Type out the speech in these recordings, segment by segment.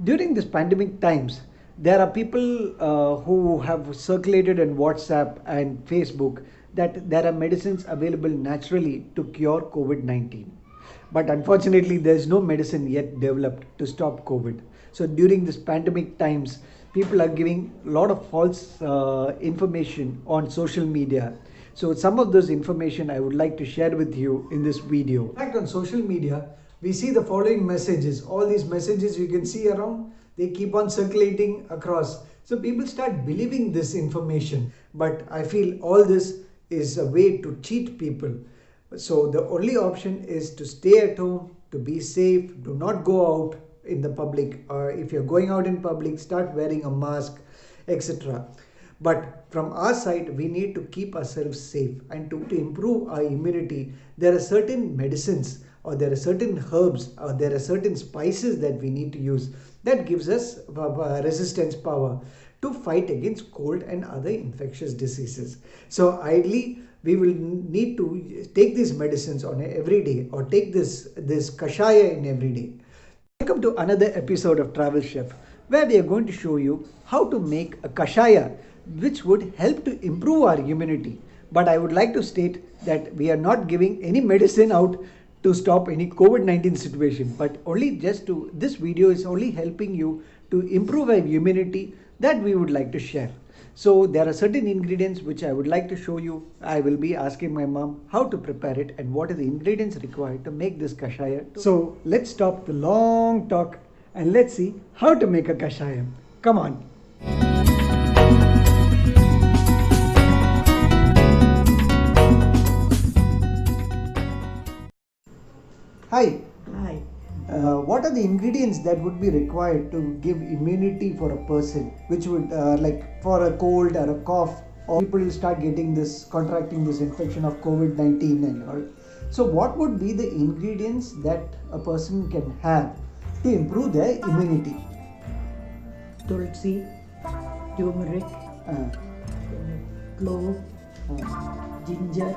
During this pandemic times, there are people who have circulated on WhatsApp and Facebook that there are medicines available naturally to cure COVID-19. But unfortunately, there is no medicine yet developed to stop COVID. So during this pandemic times, people are giving a lot of false information on social media. So some of those information I would like to share with you in this video. In fact, on social media, we see the following messages. All these messages you can see around, they keep on circulating across. So people start believing this information. But I feel all this is a way to cheat people. So the only option is to stay at home, to be safe, do not go out in the public, or if you're going out in public, start wearing a mask, etc. But from our side, we need to keep ourselves safe, and to improve our immunity, there are certain medicines, or there are certain herbs, or there are certain spices that we need to use that gives us resistance power to fight against cold and other infectious diseases. So ideally, we will need to take these medicines on every day, or take this kashaya in every day. Welcome to another episode of Travel Chef, where we are going to show you how to make a kashaya which would help to improve our immunity. But I would like to state that we are not giving any medicine out to stop any COVID-19 situation, but only this video is only helping you to improve our immunity that we would like to share. So there are certain ingredients which I would like to show you. I will be asking my mom how to prepare it and what are the ingredients required to make this kashaya. So let's stop the long talk and let's see how to make a kashayam. Come on. Hi. Hi. What are the ingredients that would be required to give immunity for a person, which would like for a cold or a cough, or people start contracting this infection of COVID-19 and all. So what would be the ingredients that a person can have to improve their immunity? Tulsi, turmeric, clove, ginger,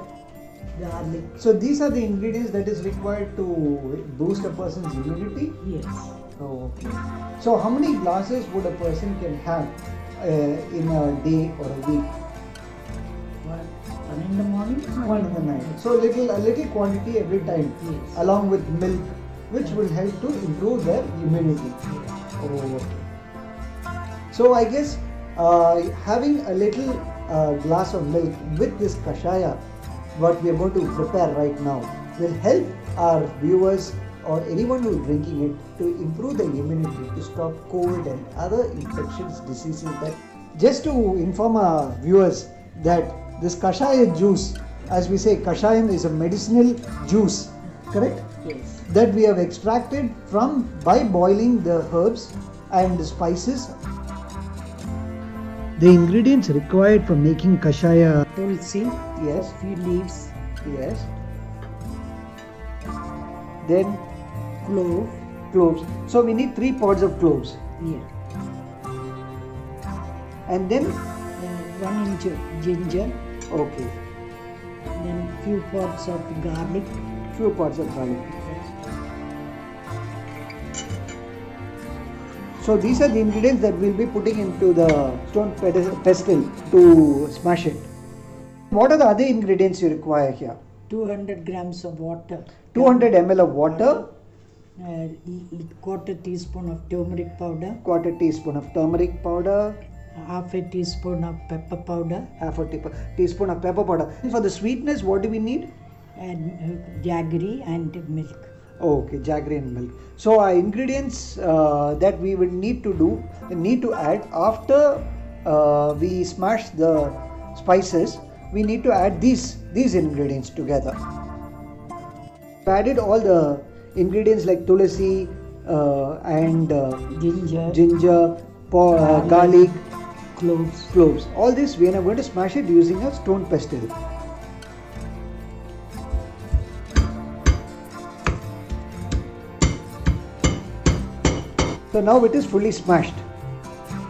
garlic. So these are the ingredients that is required to boost a person's immunity? Yes. Oh, okay. So how many glasses would a person can have in a day or a week? One in the morning, One in the night. So a little quantity every time, Yes. along with milk, which will help to improve their immunity. Oh, okay. So I guess having a little glass of milk with this kashaya, what we are going to prepare right now, will help our viewers or anyone who is drinking it to improve their immunity, to stop cold and other infectious diseases. That just to inform our viewers that this kashaya juice, as we say, kashayam is a medicinal juice, correct? Yes. That we have extracted from by boiling the herbs and the spices. The ingredients required for making kashaya. Tulsi, Yes. few leaves, Yes. Then clove, cloves. So we need 3 pods of cloves. here. And then, 1 inch ginger, okay, then few pods of garlic. few pods of garlic. So these are the ingredients that we'll be putting into the stone pestle to smash it. What are the other ingredients you require here? 200 grams of water. 200 ml of water, Quarter teaspoon of turmeric powder. quarter teaspoon of turmeric powder, Half a teaspoon of pepper powder. half a teaspoon of pepper powder. For the sweetness, what do we need? And jaggery and milk. Okay, jaggery and milk. So our ingredients that we will need to add after we smash the spices. We need to add these ingredients together. We added all the ingredients like tulsi and Ginger, garlic, cloves. All this we are going to smash it using a stone pestle. So now it is fully smashed.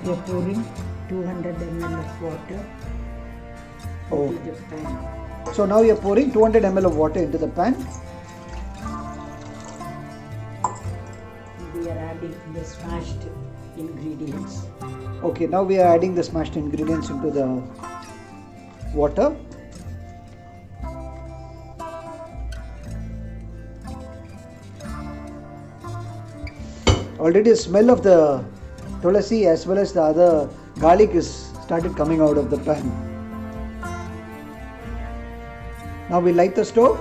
We are pouring 200 ml of water Oh. into the pan. So now we are pouring 200 ml of water into the pan. We are adding the smashed ingredients. Okay, now we are adding the smashed ingredients into the water. Already the smell of the tulasi as well as the other garlic is started coming out of the pan. Now we light the stove.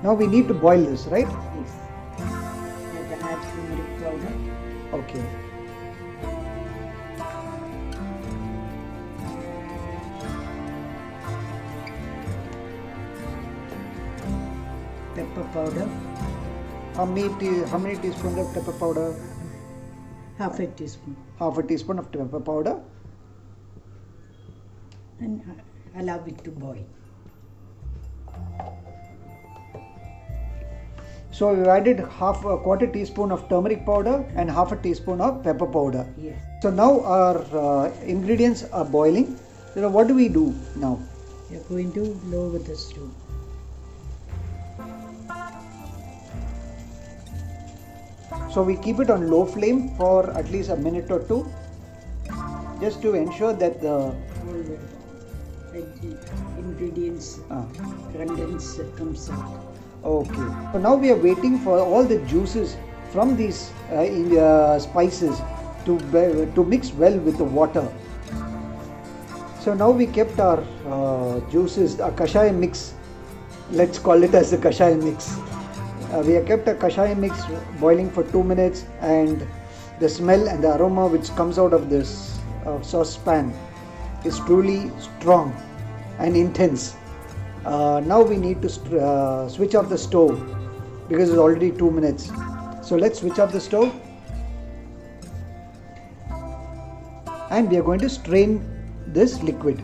Now we need to boil this, right? Yes. And add turmeric powder. Okay. Pepper powder. How many teaspoons of pepper powder? Half a teaspoon. Half a teaspoon of pepper powder. And allow it to boil. So we've added a quarter teaspoon of turmeric powder and half a teaspoon of pepper powder. Yes. So now our ingredients are boiling. So what do we do now? We are going to lower the stove. So we keep it on low flame for at least a minute or two, just to ensure that the All the ingredients condense comes out. okay. So now we are waiting for all the juices from these spices to mix well with the water. So now we kept our juices, our kashayam mix. Let's call it as the kashayam mix. We have kept a kashayam mix boiling for 2 minutes, and the smell and the aroma which comes out of this saucepan is truly strong and intense. Now we need to switch off the stove because it's already 2 minutes. So let's switch off the stove, and we are going to strain this liquid.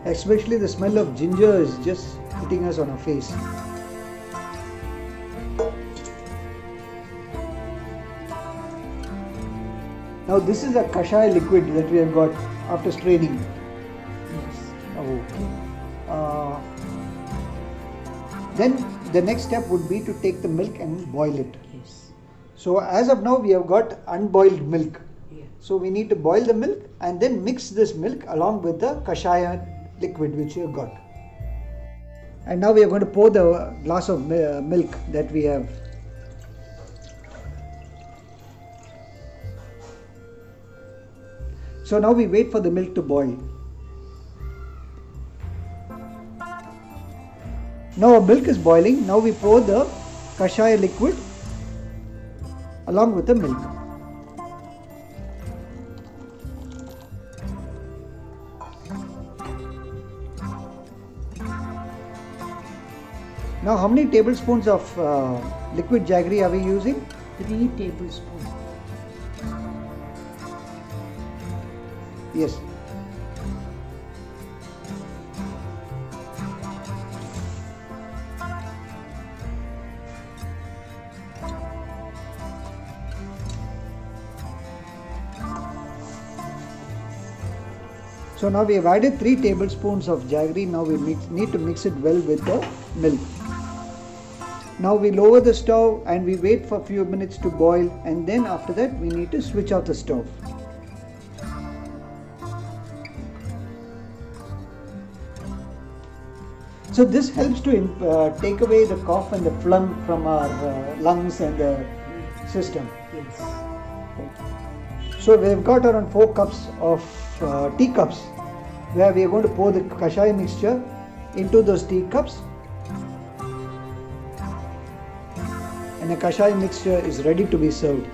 Especially the smell of ginger is just hitting us on our face. Now this is a kashaya liquid that we have got after straining. Yes. Okay. Then the next step would be to take the milk and boil it. Yes. So as of now we have got unboiled milk. Yeah. So we need to boil the milk and then mix this milk along with the kashaya liquid which you have got. And now we are going to pour the glass of milk that we have. So now we wait for the milk to boil. Now our milk is boiling. Now we pour the kashaya liquid along with the milk. Now how many tablespoons of liquid jaggery are we using? 3 tablespoons. Yes. So now we have added 3 tablespoons of jaggery. Now we need to mix it well with the milk. Now we lower the stove and we wait for a few minutes to boil, and then after that we need to switch off the stove. So this helps to take away the cough and the phlegm from our lungs and the system. Yes. So we have got around 4 cups of teacups, where we are going to pour the kashaya mixture into those teacups, and the kashaya mixture is ready to be served.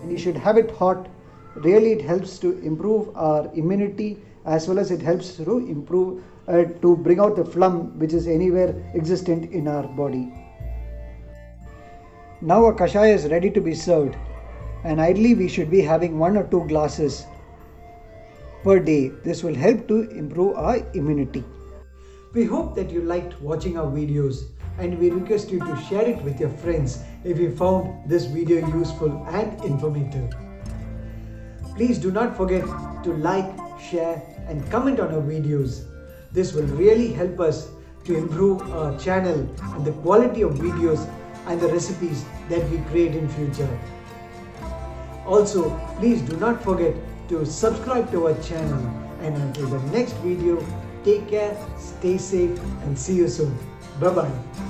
And you should have it hot really it helps to improve our immunity, as well as it helps to improve to bring out the phlegm which is anywhere existent in our body. Now a kashaya is ready to be served, and ideally we should be having 1 or 2 glasses per day. This will help to improve our immunity. We hope that you liked watching our videos, and we request you to share it with your friends if you found this video useful and informative. Please do not forget to like, share and comment on our videos. This will really help us to improve our channel and the quality of videos and the recipes that we create in future. Also, please do not forget to subscribe to our channel, and until the next video, take care, stay safe and see you soon. Bye bye.